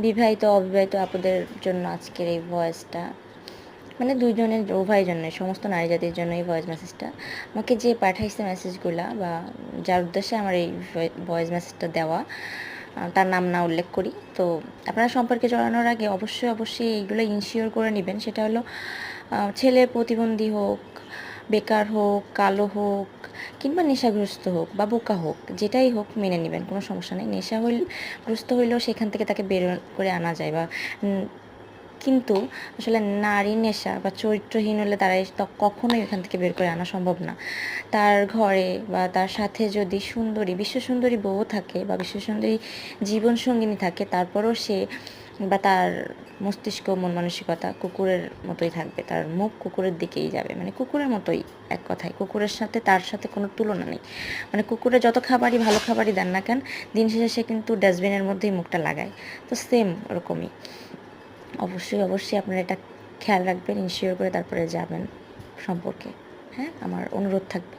বিবাহিত অবিবাহিত আপুদের জন্য আজকের এই ভয়েসটা, মানে দুইজনের উভয়ের জন্য, সমস্ত নারী জাতির জন্য এই ভয়েস মেসেজটা। আমাকে যে পাঠাইছে মেসেজগুলা বা যার উদ্দেশ্যে আমার এই ভয়েস মেসেজটা দেওয়া, তার নাম না উল্লেখ করি। তো আপনারা সম্পর্কে জড়ানোর আগে অবশ্যই এইগুলো ইনশিওর করে নেবেন। সেটা হলো ছেলে প্রতিবন্ধী হোক, বেকার হোক, কালো হোক, কিংবা নেশাগ্রস্ত হোক বা বোকা হোক, যেটাই হোক মেনে নেবেন, কোনো সমস্যা নেই। গ্রস্ত হইলেও সেখান থেকে তাকে বের করে আনা যায় বা কিন্তু আসলে নারী নেশা বা চরিত্রহীন হলে তারা কখনোই এখান থেকে বের করে আনা সম্ভব না। তার ঘরে বা তার সাথে যদি সুন্দরী, বিশ্বসুন্দরী বউ থাকে বা বিশ্বসুন্দরী জীবনসঙ্গিনী থাকে, তারপরও সে বা তার মস্তিষ্ক, মন মানসিকতা কুকুরের মতোই থাকবে। তার মুখ কুকুরের দিকেই যাবে, মানে কুকুরের মতোই, এক কথায় কুকুরের সাথে তার সাথে কোনো তুলনা নেই। মানে কুকুরে যত খাবারই, ভালো খাবারই দেন না কেন, দিন শেষে সে কিন্তু ডাস্টবিনের মধ্যেই মুখটা লাগায়। তো সেম ওরকমই। অবশ্যই আপনারা এটা খেয়াল রাখবেন, ইনশিওর করে তারপরে যাবেন সম্পর্কে। হ্যাঁ, আমার অনুরোধ থাকবে।